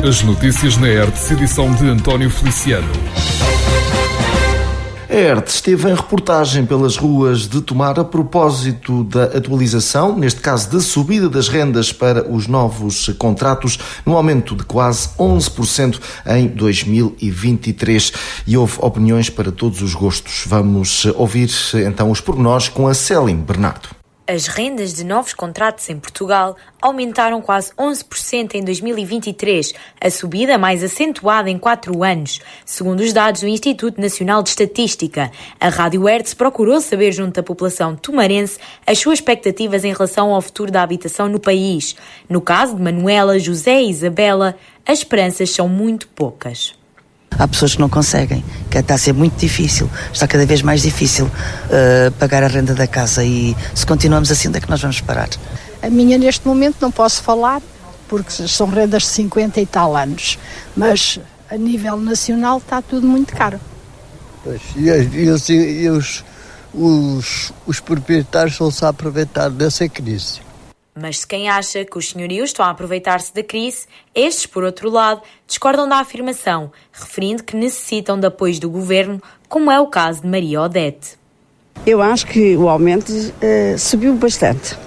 As notícias na ERTE, edição de António Feliciano. A ERTE esteve em reportagem pelas ruas de Tomar a propósito da atualização, neste caso da subida das rendas para os novos contratos, no aumento de quase 11% em 2023. E houve opiniões para todos os gostos. Vamos ouvir então os pormenores com a Céline Bernardo. As rendas de novos contratos em Portugal aumentaram quase 11% em 2023, a subida mais acentuada em 4 anos, segundo os dados do Instituto Nacional de Estatística. A Rádio ERTE procurou saber junto da população tomarense as suas expectativas em relação ao futuro da habitação no país. No caso de Manuela, José e Isabela, as esperanças são muito poucas. Há pessoas que não conseguem, que está a ser muito difícil, está cada vez mais difícil pagar a renda da casa e se continuamos assim, onde é que nós vamos parar? A minha neste momento não posso falar, porque são rendas de 50 e tal anos, mas a nível nacional está tudo muito caro. Pois, e os proprietários estão-se a aproveitar dessa crise. Mas se quem acha que os senhorios estão a aproveitar-se da crise, estes, por outro lado, discordam da afirmação, referindo que necessitam de apoio do governo, como é o caso de Maria Odete. Eu acho que o aumento subiu bastante,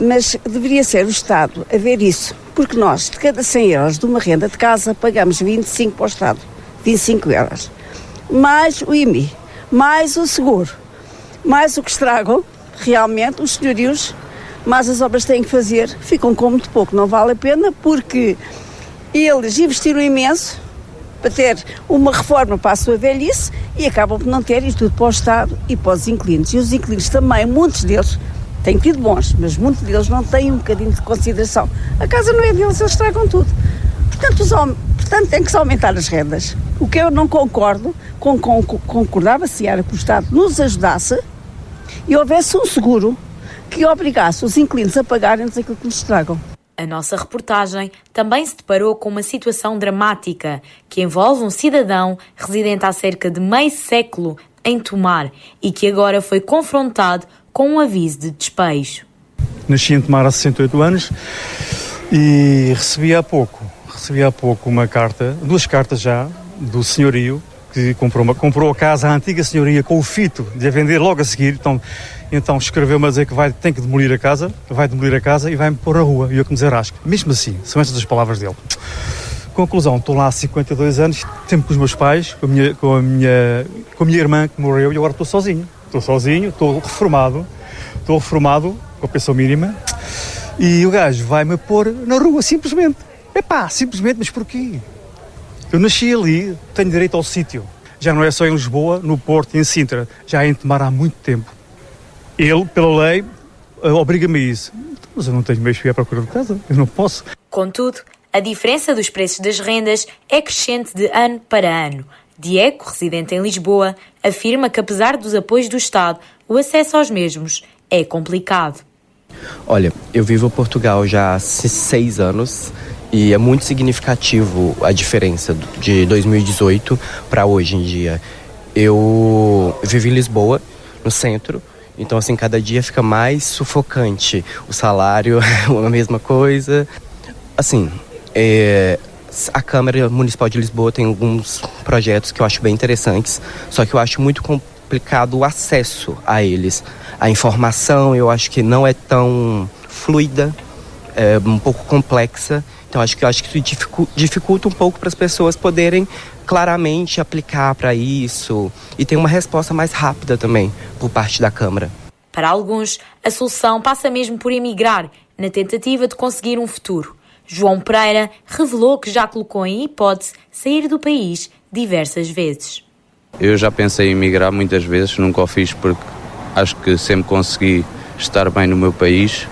mas deveria ser o Estado a ver isso, porque nós, de cada 100 euros de uma renda de casa, pagamos 25 para o Estado, 25 euros, mais o IMI, mais o seguro, mais o que estragam. Realmente os senhorios, mas as obras têm que fazer, ficam com muito pouco, não vale a pena, porque eles investiram imenso para ter uma reforma para a sua velhice e acabam por não ter isto tudo para o Estado e para os inquilinos. E os inquilinos também, muitos deles, têm tido bons, mas muitos deles não têm um bocadinho de consideração. A casa não é deles, eles estragam tudo. Portanto, tem que se aumentar as rendas. O que eu não concordo, concordava se era que o Estado nos ajudasse e houvesse um seguro que obrigasse os inquilinos a pagarem-nos aquilo que nos estragam. A nossa reportagem também se deparou com uma situação dramática que envolve um cidadão residente há cerca de meio século em Tomar e que agora foi confrontado com um aviso de despejo. Nasci em Tomar há 68 anos e recebi há pouco uma carta, 2 cartas já, do senhorio, que comprou a casa, a antiga senhoria, com o fito de a vender logo a seguir. Então escreveu-me a dizer que tem que demolir a casa e vai-me pôr na rua. E eu que me desarrasco. Mesmo assim, são estas as palavras dele. Conclusão, estou lá há 52 anos, sempre com os meus pais, com a minha irmã que morreu, e agora estou sozinho, estou reformado, com a pensão mínima, e o gajo vai-me pôr na rua, simplesmente. Simplesmente, mas porquê? Eu nasci ali, tenho direito ao sítio. Já não é só em Lisboa, no Porto e em Sintra. Já é em Tomar há muito tempo. Ele, pela lei, obriga-me a isso. Mas eu não tenho meios para ir à procura de casa. Eu não posso. Contudo, a diferença dos preços das rendas é crescente de ano para ano. Diego, residente em Lisboa, afirma que apesar dos apoios do Estado, o acesso aos mesmos é complicado. Olha, eu vivo em Portugal já há 6 anos. E é muito significativo a diferença de 2018 para hoje em dia. Eu vivo em Lisboa, no centro, então assim, cada dia fica mais sufocante. O salário é a mesma coisa. Assim, a Câmara Municipal de Lisboa tem alguns projetos que eu acho bem interessantes, só que eu acho muito complicado o acesso a eles. A informação eu acho que não é tão fluida, é um pouco complexa. Então, eu acho que isso dificulta um pouco para as pessoas poderem claramente aplicar para isso e ter uma resposta mais rápida também por parte da Câmara. Para alguns, a solução passa mesmo por emigrar, na tentativa de conseguir um futuro. João Pereira revelou que já colocou em hipótese sair do país diversas vezes. Eu já pensei em emigrar muitas vezes, nunca o fiz porque acho que sempre consegui estar bem no meu país.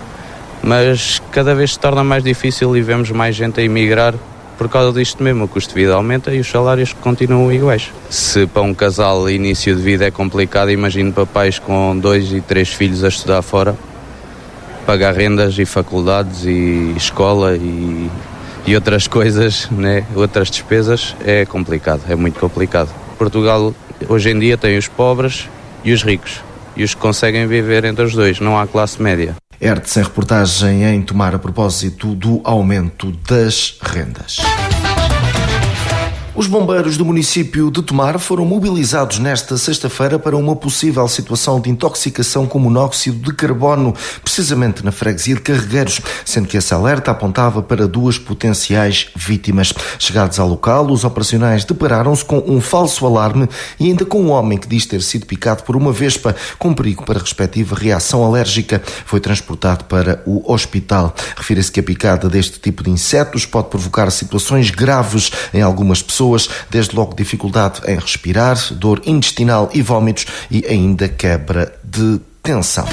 Mas cada vez se torna mais difícil e vemos mais gente a emigrar por causa disto mesmo. O custo de vida aumenta e os salários continuam iguais. Se para um casal início de vida é complicado, imagino para pais com 2 e 3 filhos a estudar fora, pagar rendas e faculdades e escola e outras coisas, né? Outras despesas, é complicado, é muito complicado. Portugal hoje em dia tem os pobres e os ricos, e os que conseguem viver entre os dois, não há classe média. Hertz em reportagem em Tomar a propósito do aumento das rendas. Os bombeiros do município de Tomar foram mobilizados nesta sexta-feira para uma possível situação de intoxicação com monóxido de carbono, precisamente na freguesia de Carregueiros, sendo que esse alerta apontava para 2 potenciais vítimas. Chegados ao local, os operacionais depararam-se com um falso alarme e ainda com um homem que diz ter sido picado por uma vespa, com perigo para a respectiva reação alérgica. Foi transportado para o hospital. Refira-se que a picada deste tipo de insetos pode provocar situações graves em algumas pessoas, desde logo dificuldade em respirar, dor intestinal e vômitos e ainda quebra de tensão.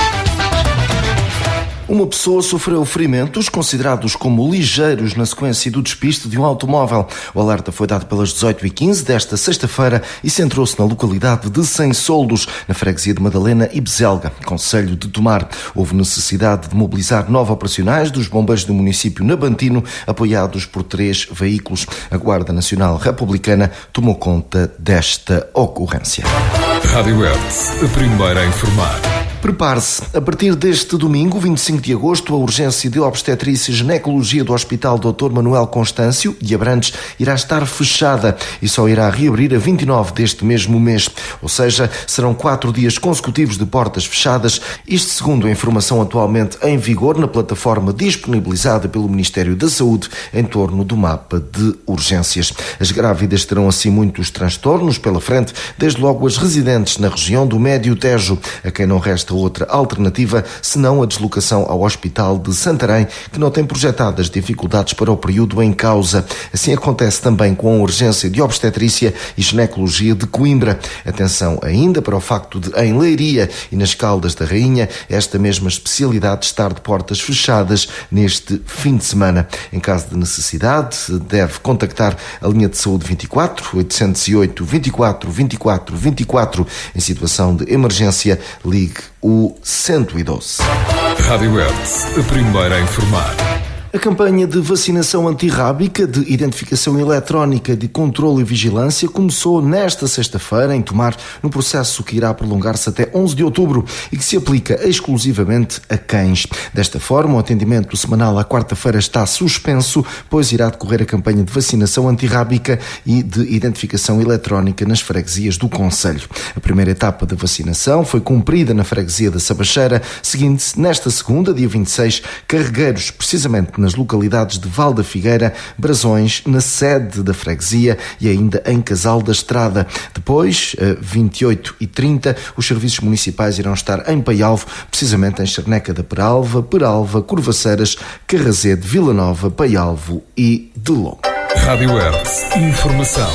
Uma pessoa sofreu ferimentos considerados como ligeiros na sequência do despiste de um automóvel. O alerta foi dado pelas 18h15 desta sexta-feira e centrou-se na localidade de Sem Soldos, na freguesia de Madalena e Bezelga, concelho de Tomar. Houve necessidade de mobilizar 9 operacionais dos bombeiros do município Nabantino, apoiados por 3 veículos. A Guarda Nacional Republicana tomou conta desta ocorrência. Rádio Hertz, a primeira a informar. Prepare-se. A partir deste domingo, 25 de agosto, a urgência de obstetrícia e ginecologia do Hospital Dr. Manuel Constâncio, de Abrantes, irá estar fechada e só irá reabrir a 29 deste mesmo mês. Ou seja, serão 4 dias consecutivos de portas fechadas, isto segundo a informação atualmente em vigor na plataforma disponibilizada pelo Ministério da Saúde em torno do mapa de urgências. As grávidas terão assim muitos transtornos pela frente, desde logo as residentes na região do Médio Tejo, a quem não resta outra alternativa senão a deslocação ao Hospital de Santarém, que não tem projetadas dificuldades para o período em causa. Assim acontece também com a urgência de obstetrícia e ginecologia de Coimbra. Atenção ainda para o facto de, em Leiria e nas Caldas da Rainha, esta mesma especialidade estar de portas fechadas neste fim de semana. Em caso de necessidade, deve contactar a linha de saúde 24 808 24 24 24. Em situação de emergência, ligue o 112. Rádio Hertz, a primeira a informar. A campanha de vacinação antirrábica, de identificação eletrónica, de controle e vigilância começou nesta sexta-feira em Tomar, num processo que irá prolongar-se até 11 de outubro e que se aplica exclusivamente a cães. Desta forma, o atendimento semanal à quarta-feira está suspenso, pois irá decorrer a campanha de vacinação antirrábica e de identificação eletrónica nas freguesias do concelho. A primeira etapa da vacinação foi cumprida na freguesia da Sabacheira, seguindo-se nesta segunda, dia 26, Carregueiros, precisamente nas localidades de Val da Figueira, Brasões, na sede da freguesia e ainda em Casal da Estrada. Depois, 28 e 30, os serviços municipais irão estar em Paialvo, precisamente em Charneca da Peralva, Curvaceiras, Carrazede, Vila Nova, Paialvo e Delon. Rádio Hertz, informação.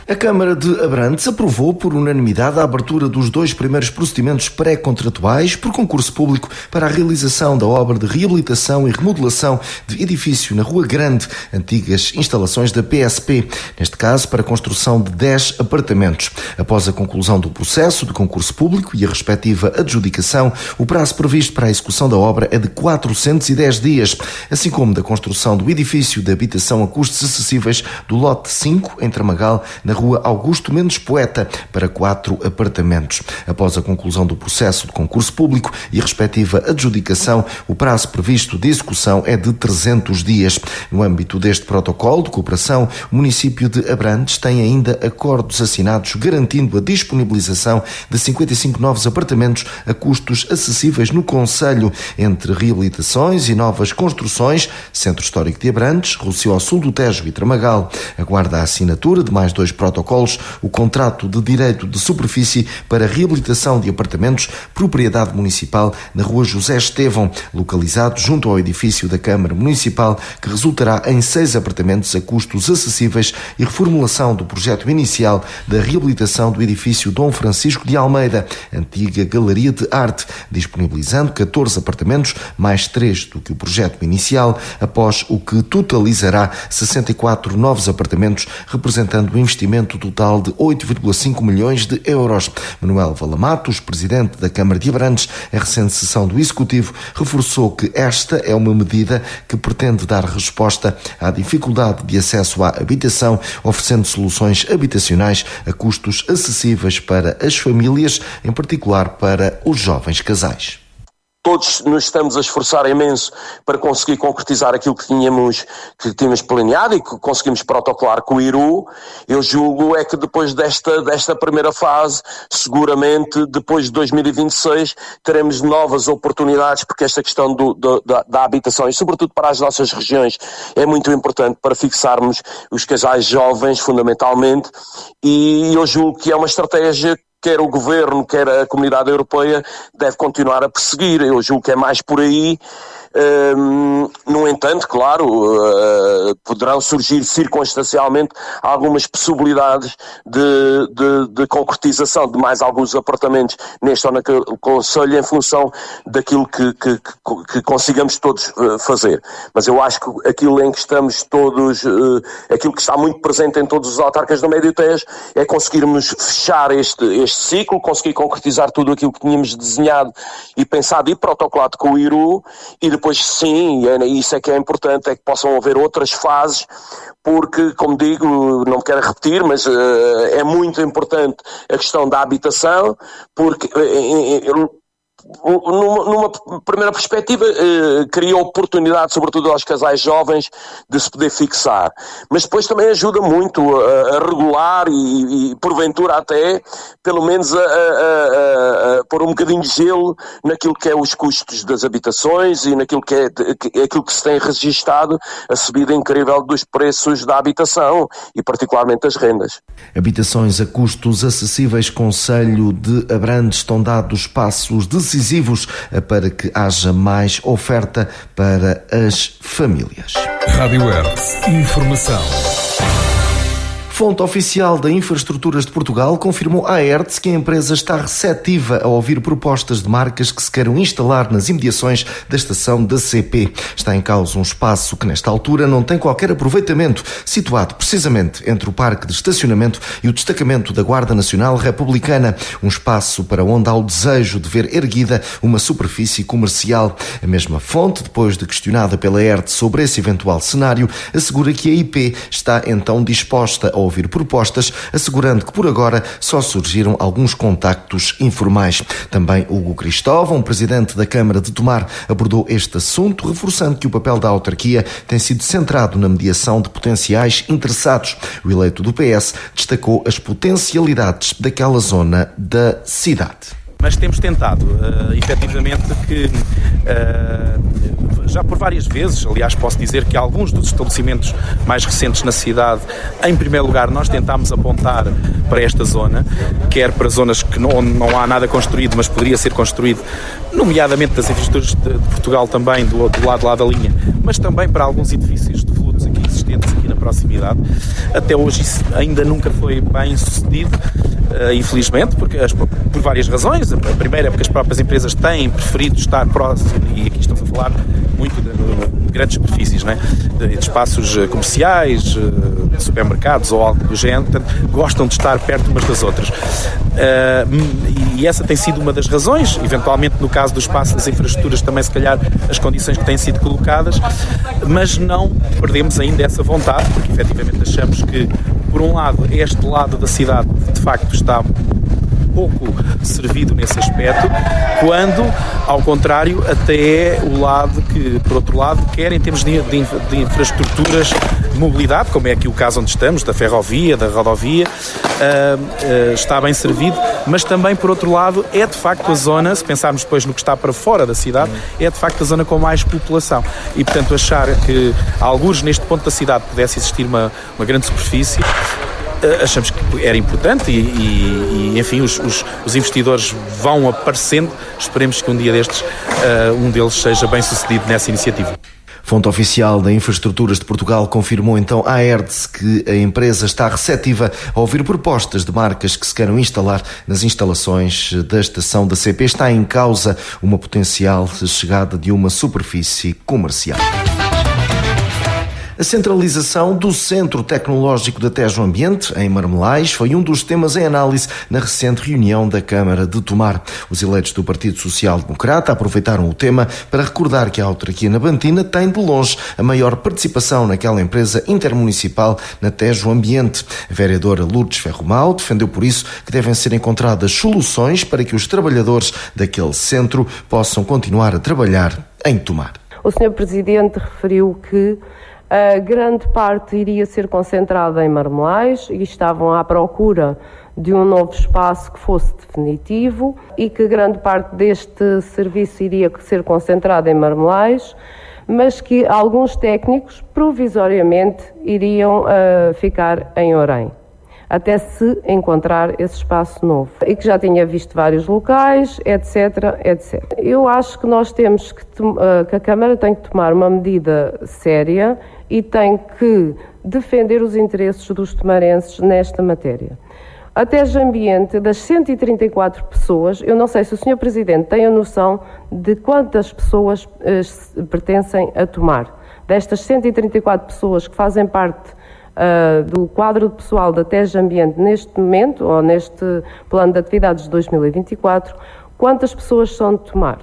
A Câmara de Abrantes aprovou por unanimidade a abertura dos 2 primeiros procedimentos pré-contratuais por concurso público para a realização da obra de reabilitação e remodelação de edifício na Rua Grande, antigas instalações da PSP, neste caso para a construção de 10 apartamentos. Após a conclusão do processo de concurso público e a respectiva adjudicação, o prazo previsto para a execução da obra é de 410 dias, assim como da construção do edifício de habitação a custos acessíveis do lote 5, em Tramagal, na Rua Augusto Mendes Poeta, para 4 apartamentos. Após a conclusão do processo de concurso público e a respectiva adjudicação, o prazo previsto de execução é de 300 dias. No âmbito deste protocolo de cooperação, o município de Abrantes tem ainda acordos assinados garantindo a disponibilização de 55 novos apartamentos a custos acessíveis no concelho, entre reabilitações e novas construções, Centro Histórico de Abrantes, Rossio ao Sul do Tejo e Tramagal. Aguarda a assinatura de mais 2 protocolos, o contrato de direito de superfície para reabilitação de apartamentos, propriedade municipal, na Rua José Estevão, localizado junto ao edifício da Câmara Municipal, que resultará em 6 apartamentos a custos acessíveis e reformulação do projeto inicial da reabilitação do edifício Dom Francisco de Almeida, antiga Galeria de Arte, disponibilizando 14 apartamentos, mais 3 do que o projeto inicial, após o que totalizará 64 novos apartamentos, representando um investimento total de 8,5 milhões de euros. Manuel Valamatos, presidente da Câmara de Abrantes, em recente sessão do Executivo, reforçou que esta é uma medida que pretende dar resposta à dificuldade de acesso à habitação, oferecendo soluções habitacionais a custos acessíveis para as famílias, em particular para os jovens casais. todos nos estamos a esforçar imenso para conseguir concretizar aquilo que tínhamos planeado e que conseguimos protocolar com o IRU. Eu julgo é que depois desta primeira fase, seguramente depois de 2026, teremos novas oportunidades, porque esta questão da habitação, e sobretudo para as nossas regiões, é muito importante para fixarmos os casais jovens, fundamentalmente, e eu julgo que é uma estratégia quer o Governo, quer a Comunidade Europeia deve continuar a perseguir. Eu julgo que é mais por aí. No entanto, claro, poderão surgir circunstancialmente algumas possibilidades de concretização de mais alguns apartamentos neste ou naquele concelho em função daquilo que consigamos todos fazer. Mas eu acho que aquilo em que estamos todos, aquilo que está muito presente em todos os autarcas do Médio Tejo é conseguirmos fechar este ciclo, conseguir concretizar tudo aquilo que tínhamos desenhado e pensado e protocolado com o IRU, e depois sim, isso é que é importante, é que possam haver outras fases, porque, como digo, não me quero repetir, mas é muito importante a questão da habitação, porque numa primeira perspectiva cria oportunidade, sobretudo aos casais jovens, de se poder fixar, mas depois também ajuda muito a regular e porventura até pelo menos a pôr um bocadinho de gelo naquilo que é os custos das habitações e naquilo que é aquilo que se tem registado, a subida incrível dos preços da habitação e particularmente das rendas. Habitações a custos acessíveis. Concelho de Abrantes, estão dados passos decisivos para que haja mais oferta para as famílias. Rádio Hertz. Informação. Fonte oficial da Infraestruturas de Portugal confirmou à Hertz que a empresa está receptiva a ouvir propostas de marcas que se queiram instalar nas imediações da estação da CP. Está em causa um espaço que nesta altura não tem qualquer aproveitamento, situado precisamente entre o parque de estacionamento e o destacamento da Guarda Nacional Republicana, um espaço para onde há o desejo de ver erguida uma superfície comercial. A mesma fonte, depois de questionada pela Hertz sobre esse eventual cenário, assegura que a IP está então disposta a ouvir propostas, assegurando que por agora só surgiram alguns contactos informais. Também Hugo Cristóvão, presidente da Câmara de Tomar, abordou este assunto, reforçando que o papel da autarquia tem sido centrado na mediação de potenciais interessados. O eleito do PS destacou as potencialidades daquela zona da cidade. Mas temos tentado, efetivamente, que já por várias vezes, aliás posso dizer que alguns dos estabelecimentos mais recentes na cidade, em primeiro lugar nós tentámos apontar para esta zona, quer para zonas onde não há nada construído, mas poderia ser construído, nomeadamente das infraestruturas de Portugal também, do lado lá da linha, mas também para alguns edifícios de devolutos aqui existentes aqui na proximidade. Até hoje isso ainda nunca foi bem sucedido, infelizmente, porque por várias razões. A primeira é porque as próprias empresas têm preferido estar próximas, e aqui estamos a falar muito de grandes superfícies, não é? De espaços comerciais, de supermercados ou algo do género, portanto, gostam de estar perto umas das outras. E essa tem sido uma das razões, eventualmente no caso do espaço das infraestruturas também se calhar as condições que têm sido colocadas, mas não perdemos ainda essa vontade, porque efetivamente achamos que, por um lado, este lado da cidade de facto está pouco servido nesse aspecto, quando, ao contrário, até é o lado que, por outro lado, quer em termos de infraestruturas de mobilidade, como é aqui o caso onde estamos, da ferrovia, da rodovia, está bem servido, mas também, por outro lado, é de facto a zona, se pensarmos depois no que está para fora da cidade, é de facto a zona com mais população. E, portanto, achar que, alguns neste ponto da cidade, pudesse existir uma grande superfície, achamos que era importante e enfim, os investidores vão aparecendo. Esperemos que um dia destes um deles seja bem sucedido nessa iniciativa. Fonte oficial da Infraestruturas de Portugal confirmou então à Hertz que a empresa está receptiva a ouvir propostas de marcas que se queiram instalar nas instalações da estação da CP. Está em causa uma potencial chegada de uma superfície comercial. A centralização do Centro Tecnológico da Tejo Ambiente, em Marmelais, foi um dos temas em análise na recente reunião da Câmara de Tomar. Os eleitos do Partido Social Democrata aproveitaram o tema para recordar que a autarquia nabantina tem, de longe, a maior participação naquela empresa intermunicipal na Tejo Ambiente. A vereadora Lourdes Ferromal defendeu, por isso, que devem ser encontradas soluções para que os trabalhadores daquele centro possam continuar a trabalhar em Tomar. O Sr. Presidente referiu que a grande parte iria ser concentrada em Marmelais e estavam à procura de um novo espaço que fosse definitivo e que grande parte deste serviço iria ser concentrada em Marmelais, mas que alguns técnicos provisoriamente iriam ficar em Orém, até se encontrar esse espaço novo. E que já tinha visto vários locais, etc, etc. Eu acho que nós temos que a Câmara tem que tomar uma medida séria e tem que defender os interesses dos tomarenses nesta matéria. A Tejo Ambiente, das 134 pessoas, eu não sei se o Sr. Presidente tem a noção de quantas pessoas pertencem a Tomar. Destas 134 pessoas que fazem parte do quadro pessoal da Tejo Ambiente neste momento, ou neste plano de atividades de 2024, quantas pessoas são de Tomar.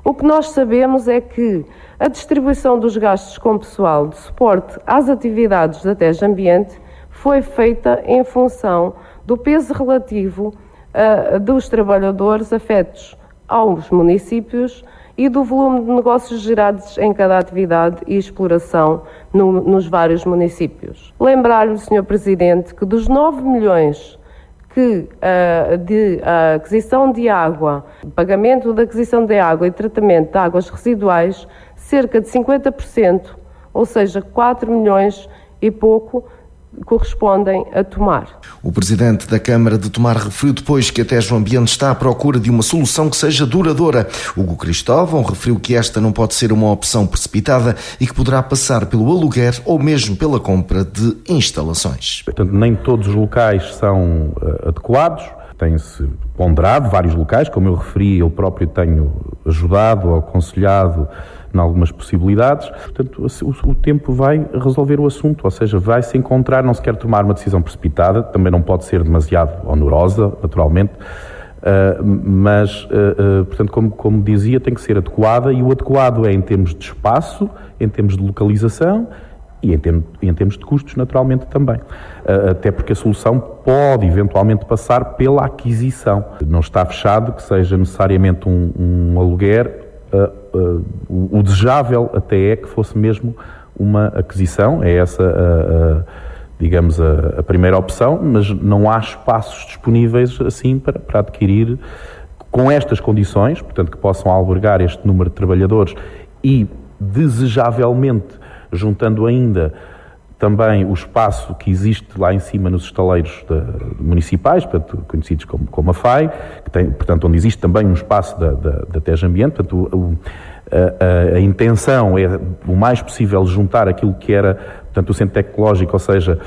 O que nós sabemos é que a distribuição dos gastos com pessoal de suporte às atividades da Tejo Ambiente foi feita em função do peso relativo dos trabalhadores afetos aos municípios e do volume de negócios gerados em cada atividade e exploração nos vários municípios. Lembrar-lhe, Sr. Presidente, que dos 9 milhões de aquisição de água, pagamento da aquisição de água e tratamento de águas residuais, cerca de 50%, ou seja, 4 milhões e pouco, correspondem a Tomar. O presidente da Câmara de Tomar referiu depois que a Tejo Ambiente está à procura de uma solução que seja duradoura. Hugo Cristóvão referiu que esta não pode ser uma opção precipitada e que poderá passar pelo aluguer ou mesmo pela compra de instalações. Portanto, nem todos os locais são adequados. Tem-se ponderado vários locais, como eu referi, eu próprio tenho ajudado ou aconselhado em algumas possibilidades. Portanto, o tempo vai resolver o assunto, ou seja, vai-se encontrar, não se quer tomar uma decisão precipitada, também não pode ser demasiado onerosa, naturalmente, mas, portanto, como dizia, tem que ser adequada, e o adequado é em termos de espaço, em termos de localização e em termos de custos, naturalmente, também. Até porque a solução pode, eventualmente, passar pela aquisição. Não está fechado que seja necessariamente um aluguer. O desejável até é que fosse mesmo uma aquisição, é essa, digamos, a primeira opção, mas não há espaços disponíveis assim para adquirir com estas condições, portanto, que possam albergar este número de trabalhadores e, desejavelmente, juntando ainda também o espaço que existe lá em cima nos estaleiros municipais, portanto, conhecidos como a FAI, que tem, portanto, onde existe também um espaço da Tejo Ambiente. Portanto, a intenção é o mais possível juntar aquilo que era, portanto, o centro tecnológico, ou seja,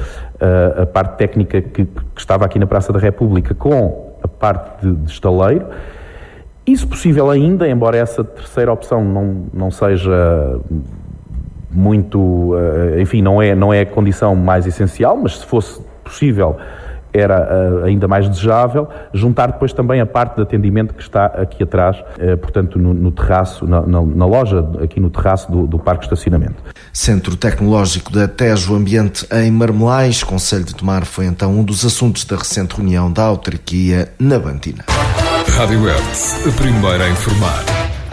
a parte técnica que estava aqui na Praça da República, com a parte de estaleiro. Isso possível ainda, embora essa terceira opção não seja muito, enfim, não é a condição mais essencial, mas se fosse possível era ainda mais desejável, juntar depois também a parte de atendimento que está aqui atrás, portanto no terraço, na loja, aqui no terraço do Parque de Estacionamento. Centro Tecnológico da Tejo Ambiente em Marmelais, Concelho de Tomar, foi então um dos assuntos da recente reunião da autarquia nabantina. Rádio Hertz, a primeira a informar.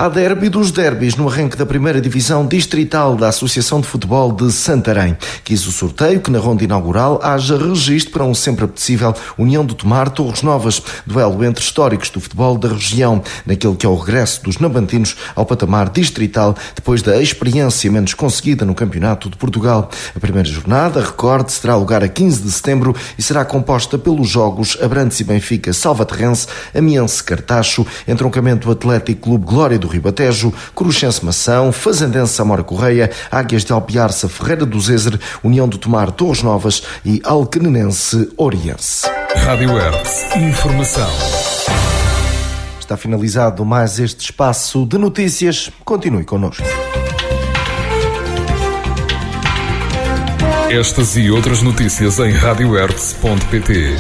Há derby dos derbys no arranque da primeira divisão distrital da Associação de Futebol de Santarém. Quis o sorteio que na ronda inaugural haja registro para um sempre apetecível União de Tomar Torres Novas, duelo entre históricos do futebol da região, naquele que é o regresso dos nabantinos ao patamar distrital depois da experiência menos conseguida no Campeonato de Portugal. A primeira jornada, recorde, terá lugar a 15 de setembro e será composta pelos jogos Abrantes e Benfica Salvaterrense, Amiense Cartacho, Entroncamento Atlético Clube Glória do Ribatejo, Cruxense Mação, Fazendense Amora Correia, Águias de Alpiarça Ferreira do Zezer, União de Tomar Torres Novas e Alcanenense Oriense. Rádio Hertz, informação. Está finalizado mais este espaço de notícias. Continue connosco. Estas e outras notícias em radiohertz.pt.